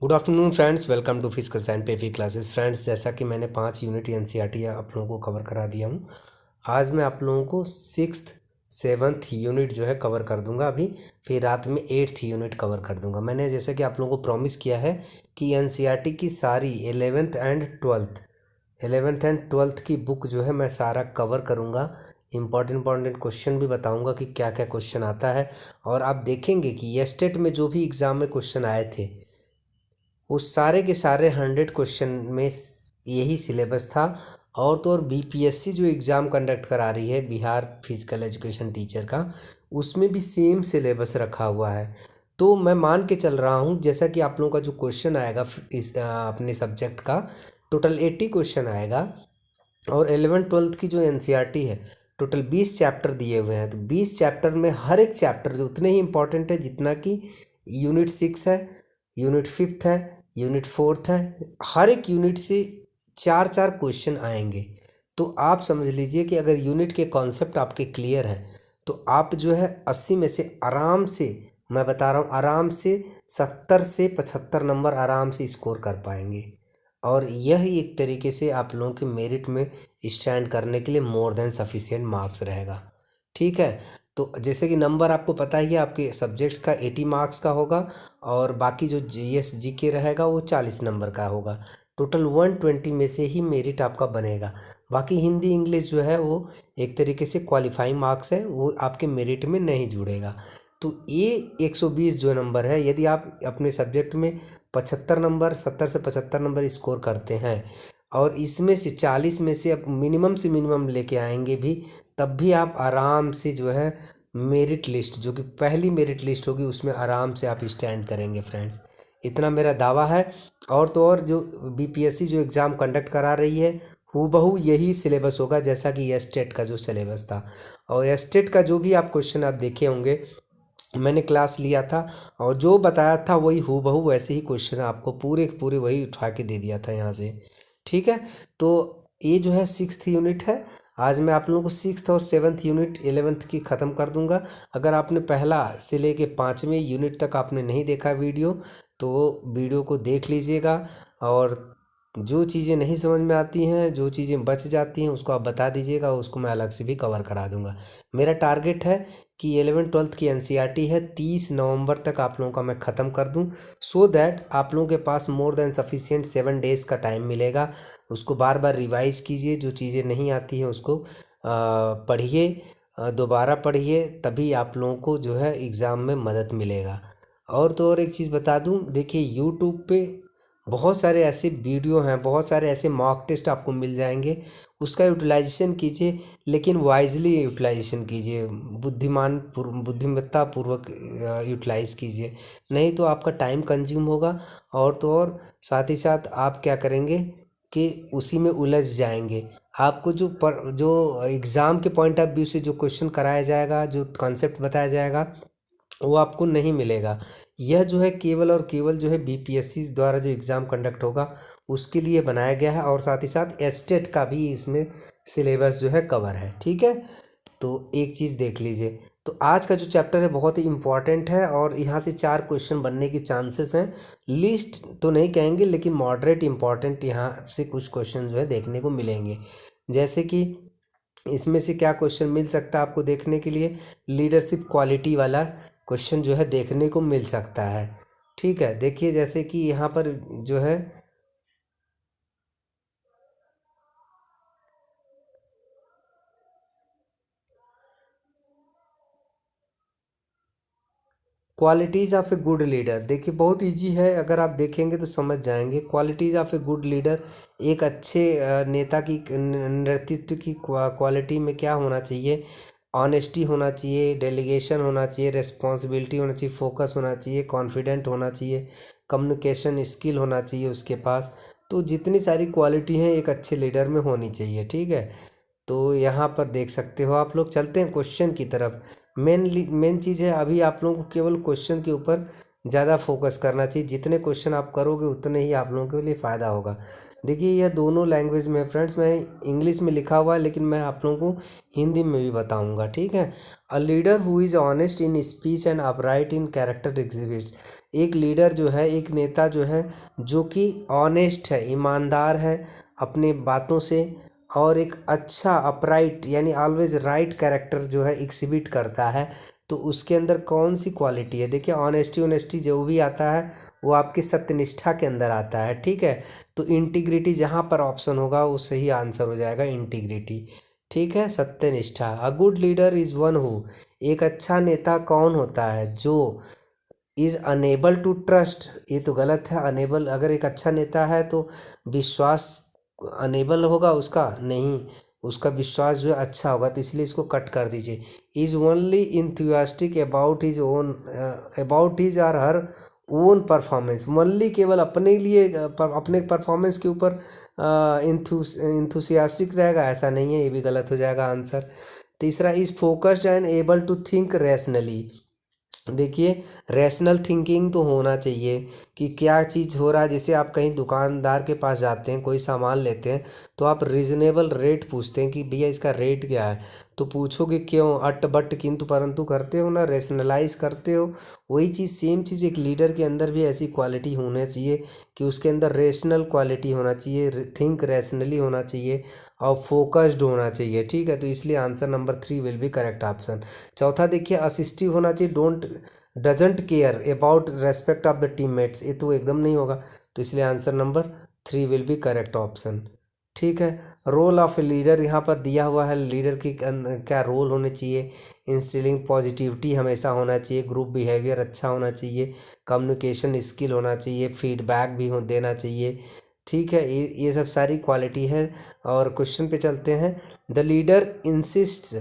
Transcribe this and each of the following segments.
Good afternoon friends, welcome to physical and पेफी classes. Friends, जैसा कि मैंने 5 यूनिट एनसीईआरटी आप लोगों को कवर करा दिया हूँ। आज मैं आप लोगों को 6th 7th यूनिट जो है कवर कर दूंगा अभी। फिर रात में 8th यूनिट कवर कर दूंगा। मैंने जैसे कि आप लोगों को प्रॉमिस किया है कि एनसीईआरटी की सारी 11th एंड 12th की बुक जो है मैं सारा कवर करूँगा। इंपॉर्टेंट क्वेश्चन भी बताऊँगा कि क्या क्या क्वेश्चन आता है। और आप देखेंगे कि येस्टेट में जो भी एग्ज़ाम में क्वेश्चन आए थे वो सारे के सारे 100 क्वेश्चन में यही सिलेबस था। और तो और बीपीएससी जो एग्ज़ाम कंडक्ट करा रही है, बिहार फिजिकल एजुकेशन टीचर का, उसमें भी सेम सिलेबस रखा हुआ है। तो मैं मान के चल रहा हूँ जैसा कि आप लोगों का जो क्वेश्चन आएगा इस अपने सब्जेक्ट का टोटल 80 क्वेश्चन आएगा। और 11th 12th की जो एनसीईआरटी है टोटल 20 चैप्टर दिए हुए हैं। तो 20 चैप्टर में हर एक चैप्टर जो उतने ही इंपॉर्टेंट है जितना कि यूनिट 6 है, यूनिट 5th है, यूनिट 4th है। हर एक यूनिट से 4 4 क्वेश्चन आएंगे। तो आप समझ लीजिए कि अगर यूनिट के कॉन्सेप्ट आपके क्लियर हैं तो आप जो है 80 में से आराम से, मैं बता रहा हूँ, आराम से 70 से 75 नंबर आराम से स्कोर कर पाएंगे। और यह एक तरीके से आप लोगों के मेरिट में स्टैंड करने के लिए मोर देन सफिशिएंट मार्क्स रहेगा। ठीक है। तो जैसे कि नंबर आपको पता ही है, आपके सब्जेक्ट का 80 मार्क्स का होगा और बाकी जो जीएस जीके रहेगा वो 40 नंबर का होगा। टोटल 120 में से ही मेरिट आपका बनेगा। बाकी हिंदी इंग्लिश जो है वो एक तरीके से क्वालिफाइंग मार्क्स है, वो आपके मेरिट में नहीं जुड़ेगा। तो ये 120 जो नंबर है, यदि आप अपने सब्जेक्ट में 75 नंबर, 70 से 75 नंबर स्कोर करते हैं और इसमें से 40 में से आप मिनिमम से मिनिमम लेके आएंगे भी, तब भी आप आराम से जो है मेरिट लिस्ट, जो कि पहली मेरिट लिस्ट होगी, उसमें आराम से आप स्टैंड करेंगे फ्रेंड्स। इतना मेरा दावा है। और तो और जो बीपीएससी जो एग्ज़ाम कंडक्ट करा रही है हूबहू यही सिलेबस होगा जैसा कि एस्टेट का जो सिलेबस था। और एस्टेट का जो भी आप क्वेश्चन आप देखे होंगे, मैंने क्लास लिया था और जो बताया था वही हूबहू वैसे ही क्वेश्चन आपको पूरे के पूरे वही उठा के दे दिया था यहाँ से। ठीक है। तो ये जो है 6th यूनिट है। आज मैं आप लोगों को 6th और 7th यूनिट 11th की ख़त्म कर दूंगा। अगर आपने पहला से लेके 5वें यूनिट तक आपने नहीं देखा वीडियो तो वीडियो को देख लीजिएगा। और जो चीज़ें नहीं समझ में आती हैं, जो चीज़ें बच जाती हैं, उसको आप बता दीजिएगा, उसको मैं अलग से भी कवर करा दूंगा। मेरा टारगेट है कि 11th 12th की एनसीईआरटी है 30 नवंबर तक आप लोगों का मैं ख़त्म कर दूं, सो दैट आप लोगों के पास मोर देन सफिशिएंट 7 डेज़ का टाइम मिलेगा। उसको बार बार रिवाइज़ कीजिए, जो चीज़ें नहीं आती हैं उसको पढ़िए, दोबारा पढ़िए, तभी आप लोगों को जो है एग्ज़ाम में मदद मिलेगा। और तो और एक चीज़ बता दूं, देखिए यूट्यूब पे बहुत सारे ऐसे वीडियो हैं, बहुत सारे ऐसे मॉक टेस्ट आपको मिल जाएंगे। उसका यूटिलाइजेशन कीजिए, लेकिन वाइजली यूटिलाइजेशन कीजिए, बुद्धिमत्ता पूर्वक यूटिलाइज कीजिए, नहीं तो आपका टाइम कंज्यूम होगा। और तो और साथ ही साथ आप क्या करेंगे कि उसी में उलझ जाएंगे। आपको जो एग्ज़ाम के पॉइंट ऑफ व्यू से जो क्वेश्चन कराया जाएगा, जो कॉन्सेप्ट बताया जाएगा, वो आपको नहीं मिलेगा। यह जो है केवल और केवल जो है बीपीएससी द्वारा जो एग्ज़ाम कंडक्ट होगा उसके लिए बनाया गया है। और साथ ही साथ एस्टेट का भी इसमें सिलेबस जो है कवर है। ठीक है। तो एक चीज़ देख लीजिए। तो आज का जो चैप्टर है बहुत ही इम्पॉर्टेंट है और यहाँ से 4 क्वेश्चन बनने के चांसेस हैं। लिस्ट तो नहीं कहेंगे, लेकिन मॉडरेट इम्पॉर्टेंट यहाँ से कुछ क्वेश्चन जो है देखने को मिलेंगे। जैसे कि इसमें से क्या क्वेश्चन मिल सकता है आपको देखने के लिए, लीडरशिप क्वालिटी वाला क्वेश्चन जो है देखने को मिल सकता है। ठीक है। देखिए जैसे कि यहाँ पर जो है qualities of a good leader, देखिए बहुत इजी है, अगर आप देखेंगे तो समझ जाएंगे। Qualities of a good leader, एक अच्छे नेता की नेतृत्व की क्वालिटी में क्या होना चाहिए? ऑनेस्टी होना चाहिए, डेलीगेशन होना चाहिए, रिस्पॉन्सिबिलिटी होना चाहिए, फोकस होना चाहिए, कॉन्फिडेंट होना चाहिए, कम्युनिकेशन स्किल होना चाहिए उसके पास। तो जितनी सारी क्वालिटी हैं एक अच्छे लीडर में होनी चाहिए। ठीक है। तो यहाँ पर देख सकते हो आप लोग। चलते हैं क्वेश्चन की तरफ। मेन चीज़ है, अभी आप लोगों को केवल क्वेश्चन के ऊपर ज़्यादा फोकस करना चाहिए। जितने क्वेश्चन आप करोगे उतने ही आप लोगों के लिए फ़ायदा होगा। देखिए यह दोनों लैंग्वेज में फ्रेंड्स, मैं इंग्लिश में लिखा हुआ है लेकिन मैं आप लोगों को हिंदी में भी बताऊंगा, ठीक है। A leader who is honest in speech and upright in character exhibits. एक लीडर जो है, एक नेता जो है, जो कि ऑनेस्ट है, ईमानदार है अपने बातों से, और एक अच्छा अपराइट यानी ऑलवेज राइट कैरेक्टर जो है एग्जिबिट करता है। तो उसके अंदर कौन सी क्वालिटी है? देखिए ऑनेस्टी, ऑनेस्टी जो भी आता है वो आपकी सत्यनिष्ठा के अंदर आता है, ठीक है। तो इंटीग्रिटी जहाँ पर ऑप्शन होगा वो सही आंसर हो जाएगा, इंटीग्रिटी, ठीक है, सत्यनिष्ठा। A good leader is one who, एक अच्छा नेता कौन होता है? जो इज़ अनेबल टू ट्रस्ट, ये तो गलत है। अनेबल, अगर एक अच्छा नेता है तो विश्वास अनेबल होगा उसका? नहीं, उसका विश्वास जो है अच्छा होगा, तो इसलिए इसको कट कर दीजिए। Is only enthusiastic about his own, about his or her own performance. Only केवल अपने लिए अपने परफॉर्मेंस के ऊपर इंथुसियास्टिक रहेगा, ऐसा नहीं है, ये भी गलत हो जाएगा आंसर। तीसरा, is focused and able to think rationally. देखिए रैशनल थिंकिंग तो होना चाहिए कि क्या चीज़ हो रहा है। जैसे आप कहीं दुकानदार के पास जाते हैं, कोई सामान लेते हैं, तो आप रीज़नेबल रेट पूछते हैं कि भैया इसका रेट क्या है। तो पूछोगे क्यों, अट बट किंतु परंतु करते हो ना, रेशनलाइज करते हो। वही चीज़, सेम चीज़ एक लीडर के अंदर भी ऐसी क्वालिटी होना चाहिए कि उसके अंदर रेशनल क्वालिटी होना चाहिए, थिंक रैशनली होना चाहिए और फोकस्ड होना चाहिए, ठीक है। तो इसलिए answer number 3 will be correct option. चौथा देखिए, असिस्टिव होना चाहिए, don't doesn't care about respect of the teammates, ये तो एकदम नहीं होगा। तो इसलिए answer number 3 will be correct option, ठीक है। रोल ऑफ लीडर यहाँ पर दिया हुआ है, लीडर की क्या रोल होने चाहिए? इंस्टिलिंग पॉजिटिविटी हमेशा होना चाहिए, ग्रुप बिहेवियर अच्छा होना चाहिए, कम्युनिकेशन स्किल होना चाहिए, फीडबैक भी देना चाहिए, ठीक है। ये सब सारी क्वालिटी है। और क्वेश्चन पे चलते हैं। The leader insist,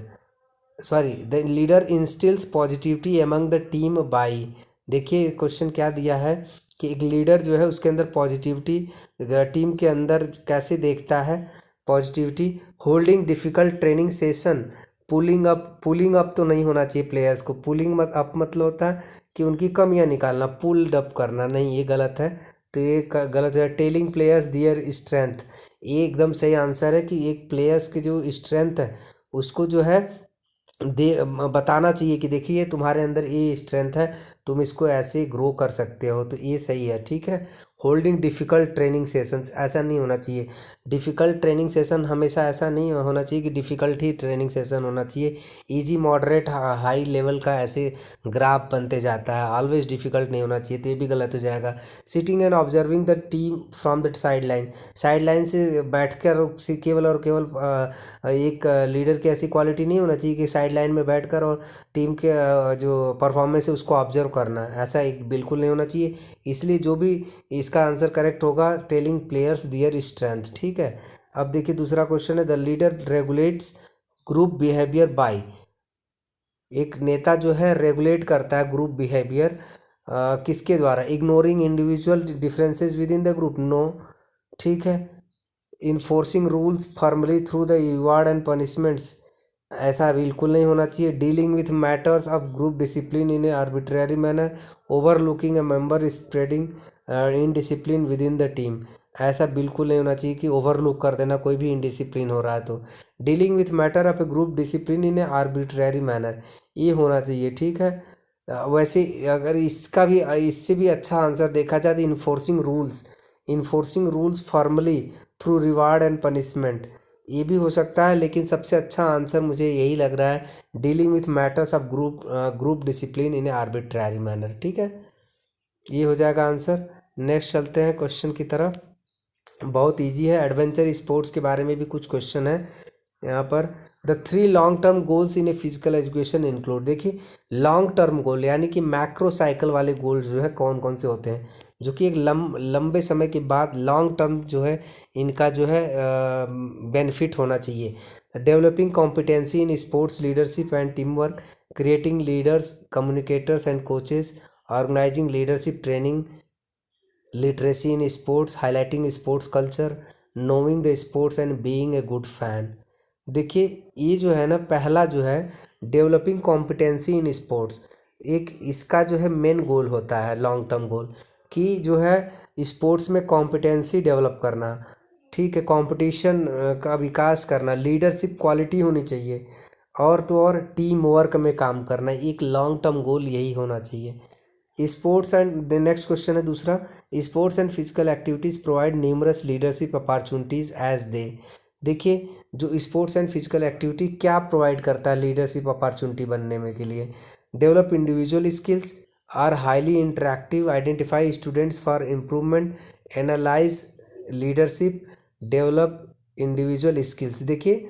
sorry, the leader instils positivity among the team by. देखिए क्वेश्चन क्या दिया है कि एक लीडर जो है उसके अंदर पॉजिटिविटी टीम के अंदर कैसे देखता है positivity? Holding difficult training session, pulling up तो नहीं होना चाहिए प्लेयर्स को। पुलिंग अप मतलब होता है कि उनकी कमियां निकालना, पुल्ड अप करना, नहीं ये गलत है। तो ये गलत है। टेलिंग प्लेयर्स दियर स्ट्रेंथ, ये एकदम सही आंसर है कि एक प्लेयर्स की जो स्ट्रेंथ है उसको जो है बताना चाहिए कि देखिए तुम्हारे अंदर ये स्ट्रेंथ है, तुम इसको ऐसे ग्रो कर सकते हो, तो ये सही है, ठीक है। होल्डिंग डिफ़िकल्ट ट्रेनिंग सेशंस, ऐसा नहीं होना चाहिए। डिफ़िकल्ट ट्रेनिंग सेशन हमेशा ऐसा नहीं होना चाहिए कि डिफ़िकल्ट ही ट्रेनिंग सेशन होना चाहिए। इजी, मॉडरेट, हाई लेवल का ऐसे ग्राफ बनते जाता है, ऑलवेज डिफ़िकल्ट नहीं होना चाहिए, तो ये भी गलत हो जाएगा। Sitting and observing the team from the side line, side line से बैठ कर केवल और केवल एक लीडर की ऐसी क्वालिटी नहीं होना चाहिए कि साइड लाइन में बैठकर और टीम के जो परफॉर्मेंस है उसको ऑब्जर्व करना है, ऐसा एक बिल्कुल नहीं होना चाहिए। इसलिए जो भी इसका आंसर करेक्ट होगा, टेलिंग प्लेयर्स दियर स्ट्रेंथ, ठीक है। अब देखिए दूसरा क्वेश्चन है, the leader regulates group behaviour by. एक नेता जो है रेगुलेट करता है ग्रुप बिहेवियर किसके द्वारा? Ignoring individual differences within the group, no, ठीक है। Enforcing rules firmly through the reward and punishments, ऐसा बिल्कुल नहीं होना चाहिए। Dealing with matters of group discipline in a arbitrary manner, overlooking a member spreading indiscipline within the team, ऐसा बिल्कुल नहीं होना चाहिए कि ओवरलुक कर देना कोई भी इनडिसिप्लिन हो रहा है तो। Dealing with matter of A group discipline in a arbitrary manner, ये होना चाहिए, ठीक है। वैसे अगर इसका भी इससे भी अच्छा आंसर देखा जाए तो enforcing rules formally through reward and punishment, ये भी हो सकता है, लेकिन सबसे अच्छा आंसर मुझे यही लग रहा है, dealing with matters of group discipline in a arbitrary manner, ठीक है। ये हो जाएगा आंसर। नेक्स्ट चलते हैं क्वेश्चन की तरफ। बहुत इजी है, एडवेंचर स्पोर्ट्स के बारे में भी कुछ क्वेश्चन है यहाँ पर। The 3 long term goals in a physical education include. देखिए लॉन्ग टर्म गोल यानी कि मैक्रो साइकिल वाले गोल्स जो है कौन कौन से होते हैं, जो कि एक लंबे समय के बाद लॉन्ग टर्म जो है इनका जो है बेनिफिट होना चाहिए। Developing competency in sports leadership and team work, creating leaders communicators and coaches, organising leadership training, literacy in sports, highlighting sports culture, knowing the sports and being a good fan. देखिए ये जो है ना, पहला जो है डेवलपिंग कॉम्पिटेंसी इन स्पोर्ट्स, एक इसका जो है मेन गोल होता है, लॉन्ग टर्म गोल, कि जो है स्पोर्ट्स में कॉम्पिटेंसी डेवलप करना, ठीक है, कंपटीशन का विकास करना, लीडरशिप क्वालिटी होनी चाहिए, और तो और टीम वर्क में काम करना। एक लॉन्ग टर्म गोल यही होना चाहिए। स्पोर्ट्स एंड नेक्स्ट क्वेश्चन है दूसरा, sports and physical activities provide numerous leadership opportunities as they. देखिए जो स्पोर्ट्स एंड फिजिकल एक्टिविटी क्या प्रोवाइड करता है लीडरशिप अपॉर्चुनिटी बनने में के लिए, develop individual skills, are highly interactive, identify students for improvement, analyse leadership, develop individual skills. देखिए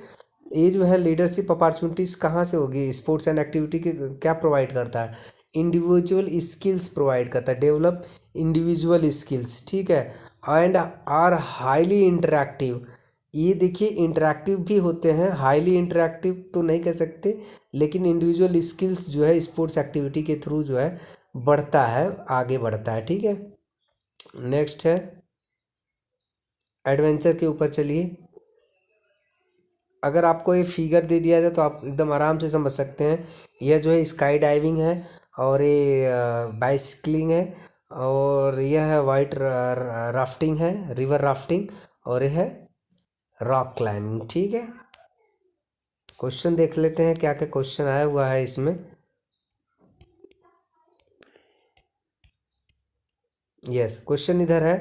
ये जो है लीडरशिप अपॉर्चुनिटीज़ कहाँ से होगी, स्पोर्ट्स एंड एक्टिविटी के क्या प्रोवाइड करता है, इंडिविजुअल स्किल्स प्रोवाइड करता है, डेवलप इंडिविजुअल स्किल्स, ठीक है, एंड आर हाईली इंटरेक्टिव। ये देखिए इंटरेक्टिव भी होते हैं, हाईली इंटरेक्टिव तो नहीं कह सकते, लेकिन इंडिविजुअल स्किल्स जो है स्पोर्ट्स एक्टिविटी के थ्रू जो है बढ़ता है, आगे बढ़ता है, ठीक है। नेक्स्ट है एडवेंचर के ऊपर चलिए। अगर आपको ये फिगर दे दिया जाए तो आप एकदम आराम से समझ सकते हैं। यह जो है स्काई डाइविंग है, और ये बाइसिकलिंग है, और यह है वाइट राफ्टिंग है, रिवर राफ्टिंग, और यह है रॉक क्लाइंबिंग, ठीक है। क्वेश्चन देख लेते हैं क्या क्या क्वेश्चन आया हुआ है इसमें। यस क्वेश्चन इधर है,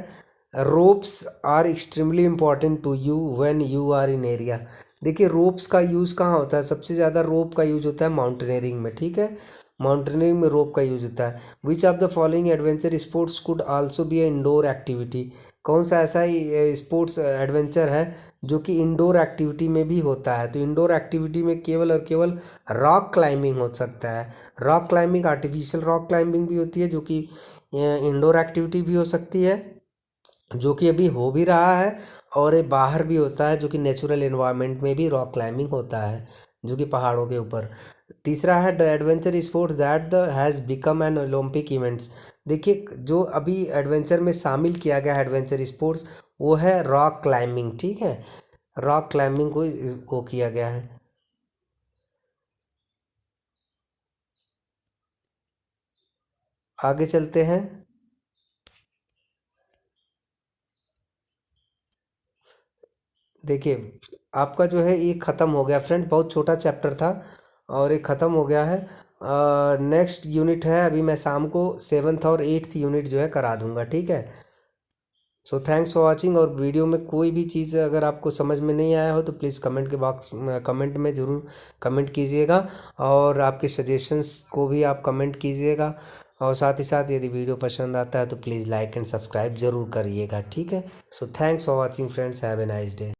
ropes are extremely important to you when you are in area. देखिए रोप्स का यूज़ कहाँ होता है, सबसे ज़्यादा रोप का यूज होता है माउंटेनियरिंग में, ठीक है, माउंटेनियरिंग में रोप का यूज होता है। Which of the following adventure sports could also be A indoor activity. कौन सा ऐसा ही स्पोर्ट्स एडवेंचर है जो कि इंडोर एक्टिविटी में भी होता है, तो इंडोर एक्टिविटी में केवल और केवल रॉक क्लाइंबिंग हो सकता है। Rock climbing artificial rock climbing भी होती है जो कि इंडोर एक्टिविटी भी हो सकती है, जो कि अभी हो भी रहा है, और ये बाहर भी होता है जो कि नेचुरल एनवायरनमेंट में भी रॉक क्लाइंबिंग होता है, जो कि पहाड़ों के ऊपर। तीसरा है the adventure sports that the has become an Olympic events. देखिए जो अभी एडवेंचर में शामिल किया गया है एडवेंचर स्पोर्ट्स, वो है रॉक क्लाइंबिंग, ठीक है, रॉक क्लाइंबिंग को वो किया गया है। आगे चलते हैं। देखिए आपका जो है ये ख़त्म हो गया फ्रेंड, बहुत छोटा चैप्टर था और ये ख़त्म हो गया है। नेक्स्ट यूनिट है, अभी मैं शाम को 7th और 8th यूनिट जो है करा दूंगा, ठीक है। So thanks for watching. और वीडियो में कोई भी चीज़ अगर आपको समझ में नहीं आया हो तो प्लीज़ कमेंट के बॉक्स कमेंट में ज़रूर कमेंट कीजिएगा, और आपके सजेशंस को भी आप कमेंट कीजिएगा, और साथ ही साथ यदि वीडियो पसंद आता है तो प्लीज़ लाइक एंड सब्सक्राइब ज़रूर करिएगा, ठीक है। So thanks for watching friends, have a nice day.